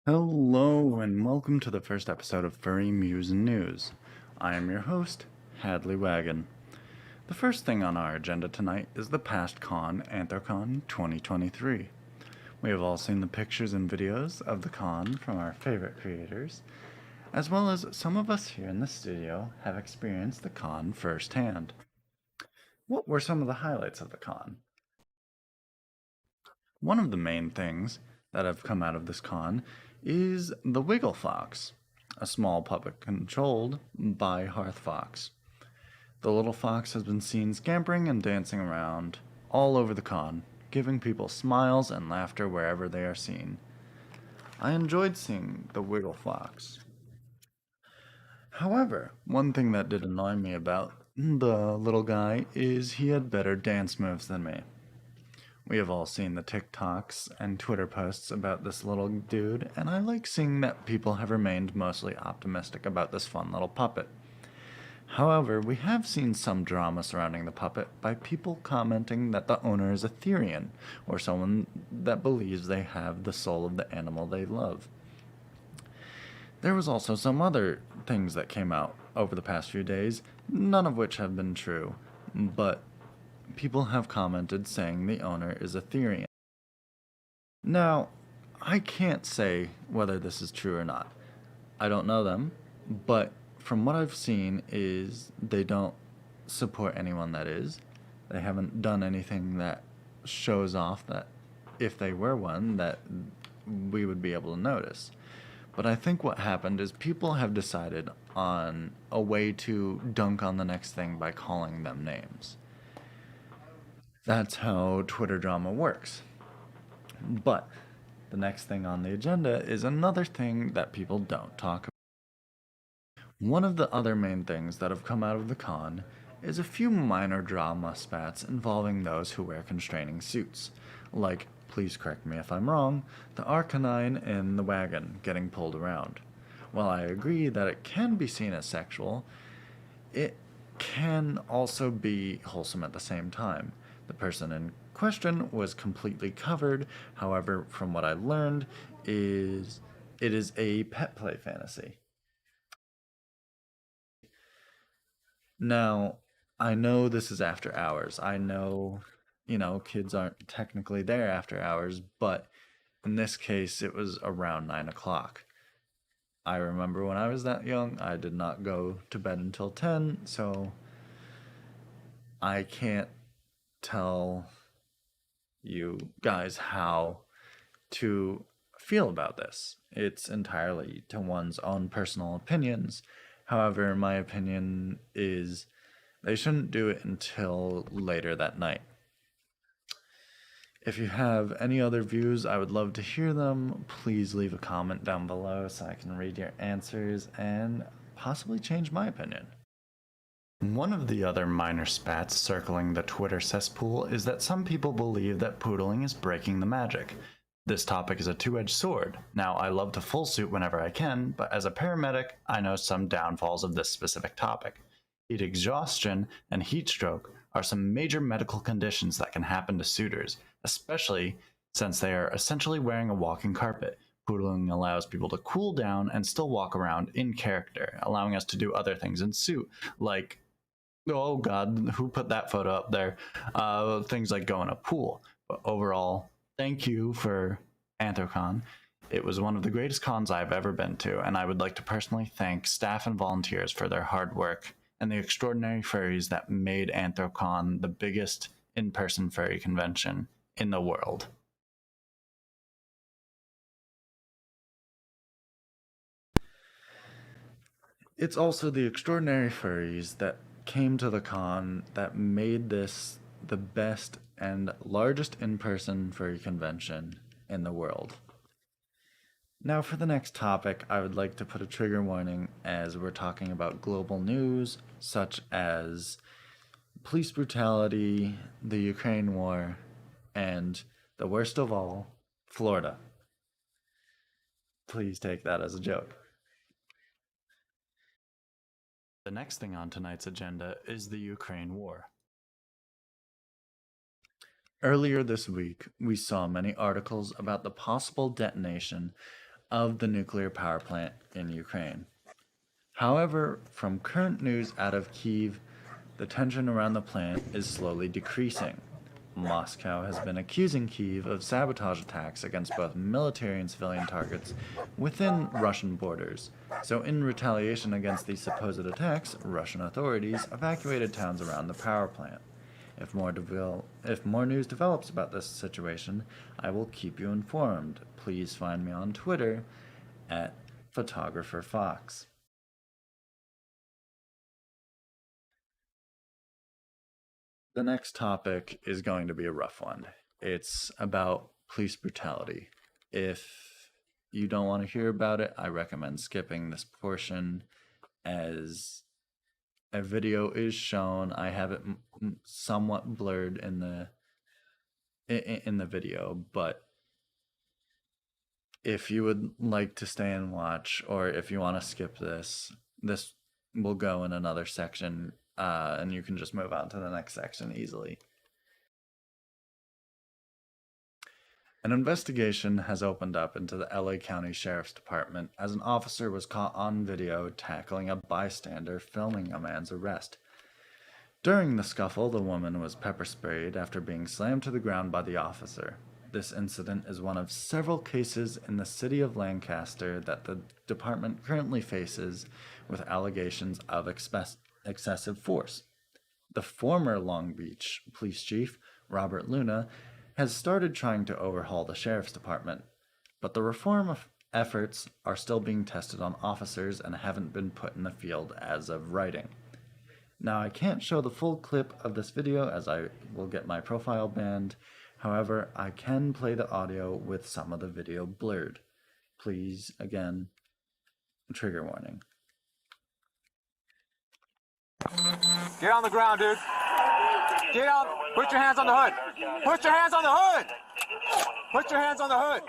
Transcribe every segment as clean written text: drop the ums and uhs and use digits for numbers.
Hello, and welcome to the first episode of Furry Mews and News. I am your host, Hadley Wagon. The first thing on our agenda tonight is the past con, Anthrocon 2023. We have all seen the pictures and videos of the con from our favorite creators, as well as some of us here in the studio have experienced the con firsthand. What were some of the highlights of the con? One of the main things that have come out of this con is the Wiggle Fox, a small puppet controlled by Hearth Fox. The little fox has been seen scampering and dancing around all over the con, giving people smiles and laughter wherever they are seen. I enjoyed seeing the Wiggle Fox. However, one thing that did annoy me about the little guy is he had better dance moves than me. We have all seen the TikToks and Twitter posts about this little dude, and I like seeing that people have remained mostly optimistic about this fun little puppet. However, we have seen some drama surrounding the puppet by people commenting that the owner is a Therian, or someone that believes they have the soul of the animal they love. There was also some other things that came out over the past few days, none of which have been true, but people have commented saying the owner is a Therian. Now, I can't say whether this is true or not. I don't know them, but from what I've seen is they don't support anyone that is. They haven't done anything that shows off that if they were one that we would be able to notice. But I think what happened is people have decided on a way to dunk on the next thing by calling them names. That's how Twitter drama works. But the next thing on the agenda is another thing that people don't talk about. One of the other main things that have come out of the con is a few minor drama spats involving those who wear constraining suits, like, please correct me if I'm wrong, the Arcanine in the wagon getting pulled around. While I agree that it can be seen as sexual, it can also be wholesome at the same time. The person in question was completely covered, however, from what I learned, is it is a pet play fantasy. Now, I know this is after hours. I know, kids aren't technically there after hours, but in this case, it was around 9 o'clock. I remember when I was that young, I did not go to bed until 10, so I can't tell you guys how to feel about this. It's entirely to one's own personal opinions. However, my opinion is they shouldn't do it until later that night. If you have any other views, I would love to hear them. Please leave a comment down below so I can read your answers and possibly change my opinion. One of the other minor spats circling the Twitter cesspool is that some people believe that poodling is breaking the magic. This topic is a two-edged sword. Now, I love to full suit whenever I can, but as a paramedic, I know some downfalls of this specific topic. Heat exhaustion and heat stroke are some major medical conditions that can happen to suitors, especially since they are essentially wearing a walking carpet. Poodling allows people to cool down and still walk around in character, allowing us to do other things in suit, like, oh god, who put that photo up there? Things like go in a pool. But overall, thank you for Anthrocon. It was one of the greatest cons I've ever been to, and I would like to personally thank staff and volunteers for their hard work and the extraordinary furries that made Anthrocon the biggest in-person furry convention in the world. It's also the extraordinary furries that came to the con that made this the best and largest in-person furry convention in the world. Now, for the next topic, I would like to put a trigger warning as we're talking about global news, such as police brutality, the Ukraine war, and the worst of all, Florida. Please take that as a joke. The next thing on tonight's agenda is the Ukraine war. Earlier this week, we saw many articles about the possible detonation of the nuclear power plant in Ukraine. However, from current news out of Kyiv, the tension around the plant is slowly decreasing. Moscow has been accusing Kyiv of sabotage attacks against both military and civilian targets within Russian borders. So, in retaliation against these supposed attacks, Russian authorities evacuated towns around the power plant. If more news develops about this situation, I will keep you informed. Please find me on Twitter at photographerfox. The next topic is going to be a rough one. It's about police brutality. If you don't want to hear about it, I recommend skipping this portion, as a video is shown. I have it somewhat blurred in the video, but if you would like to stay and watch, or if you want to skip this will go in another section, and you can just move on to the next section easily. An investigation has opened up into the LA County Sheriff's Department as an officer was caught on video tackling a bystander filming a man's arrest. During the scuffle, the woman was pepper sprayed after being slammed to the ground by the officer. This incident is one of several cases in the city of Lancaster that the department currently faces with allegations of excessive force. The former Long Beach police chief, Robert Luna, has started trying to overhaul the sheriff's department, but the reform efforts are still being tested on officers and haven't been put in the field as of writing. Now, I can't show the full clip of this video as I will get my profile banned. However, I can play the audio with some of the video blurred. Please, again, trigger warning. Get on the ground, dude. Get on. Put your hands on the hood. Put your hands on the hood. Put your hands on the hood.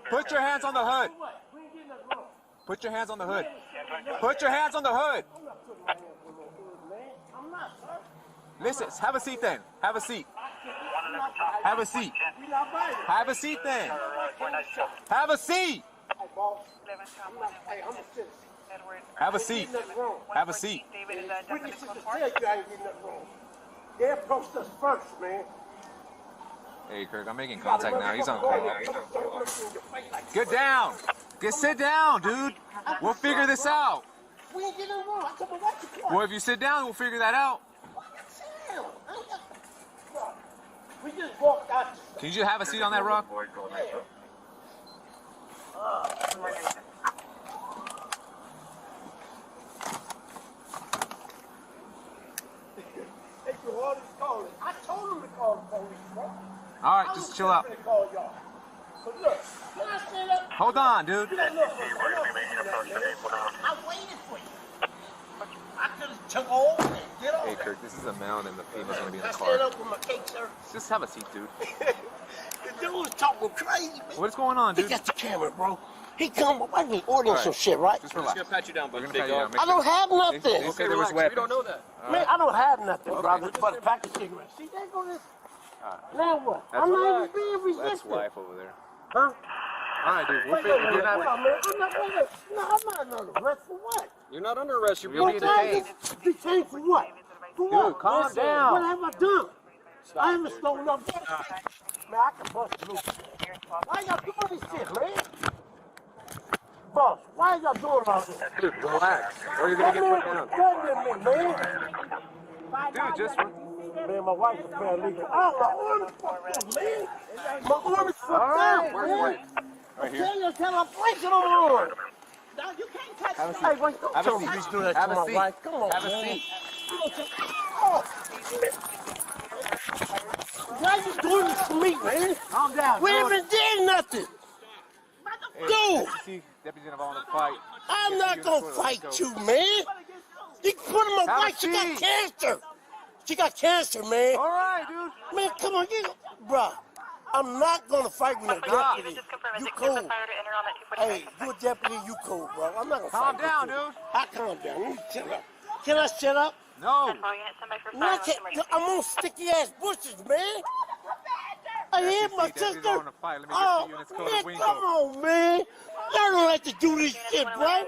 Put your hands on the hood. Put your hands on the hood. Put your hands on the hood. Listen, have a seat then. Have a seat. Have a seat. Have a seat then. Have a seat. Have a seat. Have a seat. They approached us first, man. Hey, Kirk, I'm making contact now. He's on call. Get down. Sit down, dude. We'll figure this out. We ain't getting wrong. I told him what you want. Well, if you sit down, we'll figure that out. We just walked out. Can you just have a seat on that rock? I told him to call the police, bro. All right, just chill out. So look, can I stand up? Hold on, dude. I waited for you. I could have took over and get on. Hey, Kirk, this is a mound and the female's gonna be in the I stand car. up with my cake, sir. Just have a seat, dude. The dude was talking crazy, man. What's going on, He dude? got the camera, bro. He come, I mean, ordering some shit, right? Just relax. We're gonna pat you down, We're buddy. gonna pat you down. Make I don't sure- have nothing. They said there was We weapons. don't know that. Man, I don't have nothing, brother, but a pack of cigarettes. See, there go this. Now what? I'm not even being That's resistant. life over there. Huh? All right, dude. We'll Wait, figure wait, you're wait, not. hold on, man. I'm not under arrest for what? You're not under arrest. You're You'll being be detained. Detained for what? For what? calm Listen, down. What have I done? I haven't stolen no gas. Man, I can bust loose. Why y'all doing this shit, man? Boss, why y'all doing all this? Dude, relax. Or you're gonna get put down. Come man. Dude, just. Man, my wife is paralegal. Oh, my arm's fucked up, man. My arm is fucked up, Where's man. Right here. Tell I'm breaking on my arm. Now, you can't touch Have a me. seat. Hey, wait, don't Have a tell me seat. you do that Have to a my seat. wife. Come on, Have a man. seat. Oh. Why you doing this to me, man? Calm down. We ain't even did nothing. Dude, See, deputy's gonna volunteer to fight. I'm not gonna fight you, man. You put in my Have a wife, she got seat. cancer. She got cancer, man. All right, dude. Man, come on, bruh. I'm not gonna fight with no Stop. deputy. You cool. Hey, you a deputy, you cool, bro. I'm not gonna Calm fight down, with you. dude. I calm down. Let me shut up. Can I shut up? No. I'm on sticky ass bushes, man. Hey, I hit my SEC, Debbie sister. going to fight. Let me get Oh, to you. Let's go to man, Wingo. come on, man. Y'all don't have to do this shit, bro.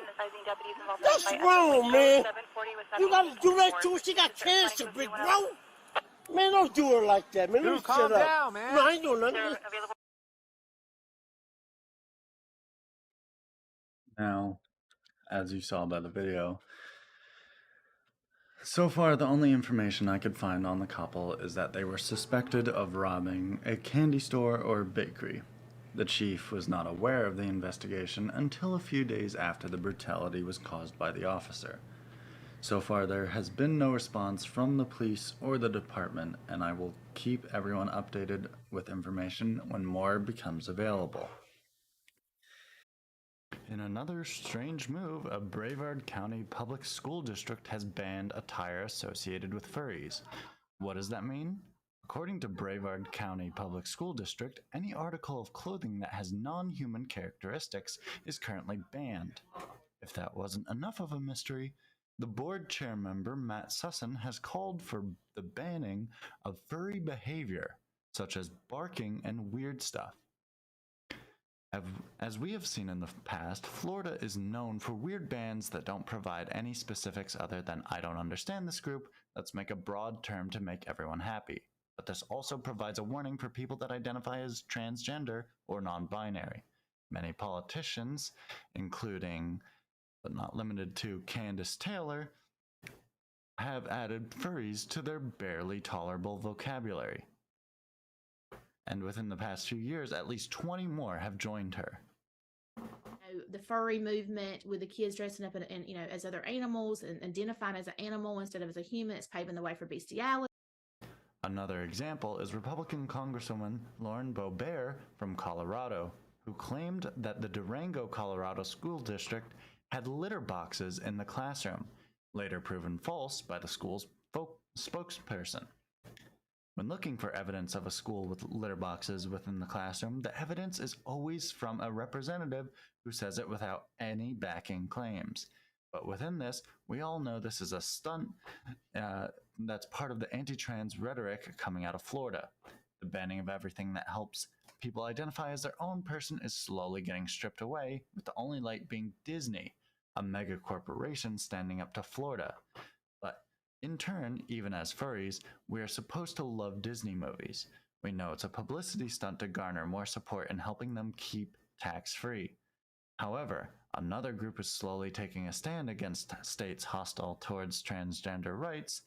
That's wrong, man. You gotta do that too. She got cancer, big bro. Man, don't do her like that, man. Let me Dude, calm shut up. down, man. No, I ain't doing nothing. Now, as you saw by the video, so far the only information I could find on the couple is that they were suspected of robbing a candy store or bakery. The chief was not aware of the investigation until a few days after the brutality was caused by the officer. So far, there has been no response from the police or the department, and I will keep everyone updated with information when more becomes available. In another strange move, a Brevard County Public School District has banned attire associated with furries. What does that mean? According to Brevard County Public School District, any article of clothing that has non-human characteristics is currently banned. If that wasn't enough of a mystery, the board chair member Matt Sussin has called for the banning of furry behavior, such as barking and weird stuff. As we have seen in the past, Florida is known for weird bans that don't provide any specifics other than "I don't understand this group, let's make a broad term to make everyone happy." But this also provides a warning for people that identify as transgender or non-binary. Many politicians, including but not limited to Candace Taylor, have added furries to their barely tolerable vocabulary. And within the past few years, at least 20 more have joined her. The furry movement with the kids dressing up and as other animals and identifying as an animal instead of as a human, it's paving the way for bestiality. Another example is Republican Congresswoman Lauren Boebert from Colorado, who claimed that the Durango, Colorado school district had litter boxes in the classroom, later proven false by the school's spokesperson. When looking for evidence of a school with litter boxes within the classroom, the evidence is always from a representative who says it without any backing claims. But within this, we all know this is a stunt that's part of the anti-trans rhetoric coming out of Florida. The banning of everything that helps people identify as their own person is slowly getting stripped away, with the only light being Disney, a mega corporation standing up to Florida. But in turn, even as furries, we are supposed to love Disney movies. We know it's a publicity stunt to garner more support in helping them keep tax-free. However, another group is slowly taking a stand against states hostile towards transgender rights,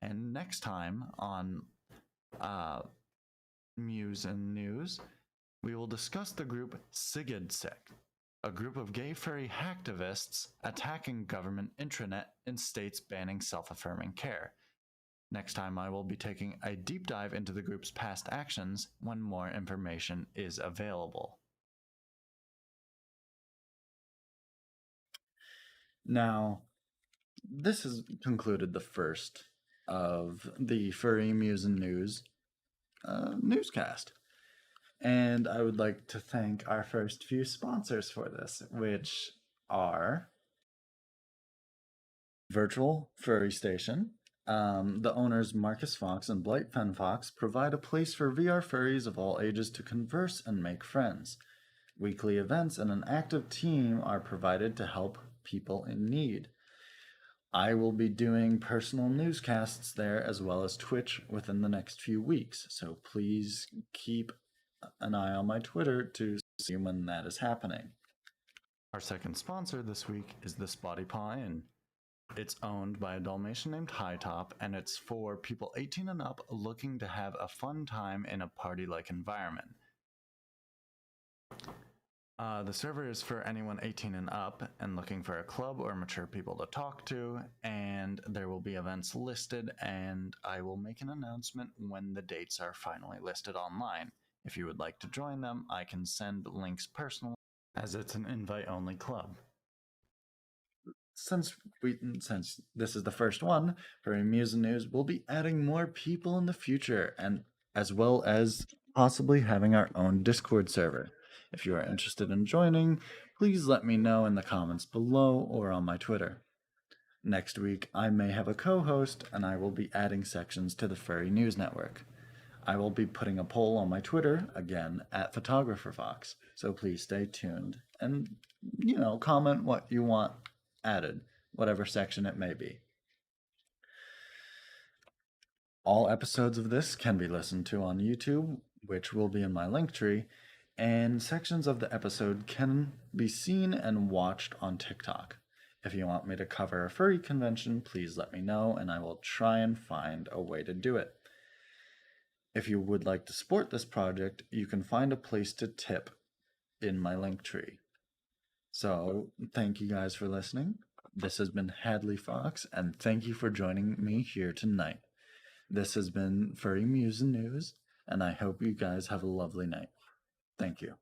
and next time on Mews and News, we will discuss the group Sigidsec, a group of gay furry hacktivists attacking government intranet in states banning self-affirming care. Next time I will be taking a deep dive into the group's past actions when more information is available. Now, this has concluded the first of the Furry Mews and News newscast. And I would like to thank our first few sponsors for this, which are Virtual Furry Station. The owners Marcus Fox and Blight Fen Fox provide a place for VR furries of all ages to converse and make friends. Weekly events and an active team are provided to help people in need. I will be doing personal newscasts there as well as Twitch within the next few weeks, so please keep an eye on my Twitter to see when that is happening. Our second sponsor this week is the Spotty Paw Inn. It's owned by a Dalmatian named High Top, and it's for people 18 and up looking to have a fun time in a party-like environment. The server is for anyone 18 and up and looking for a club or mature people to talk to, and there will be events listed, and I will make an announcement when the dates are finally listed online. If you would like to join them, I can send links personally, as it's an invite-only club. Since this is the first one for Mews and News, we'll be adding more people in the future, and as well as possibly having our own Discord server. If you are interested in joining, please let me know in the comments below or on my Twitter. Next week, I may have a co-host, and I will be adding sections to the Furry News Network. I will be putting a poll on my Twitter, again, at photographerfox. So please stay tuned and, comment what you want added, whatever section it may be. All episodes of this can be listened to on YouTube, which will be in my link tree, and sections of the episode can be seen and watched on TikTok. If you want me to cover a furry convention, please let me know, and I will try and find a way to do it. If you would like to support this project, you can find a place to tip in my link tree. So, thank you guys for listening. This has been Hadley Fox, and thank you for joining me here tonight. This has been Furry Mews and News, and I hope you guys have a lovely night. Thank you.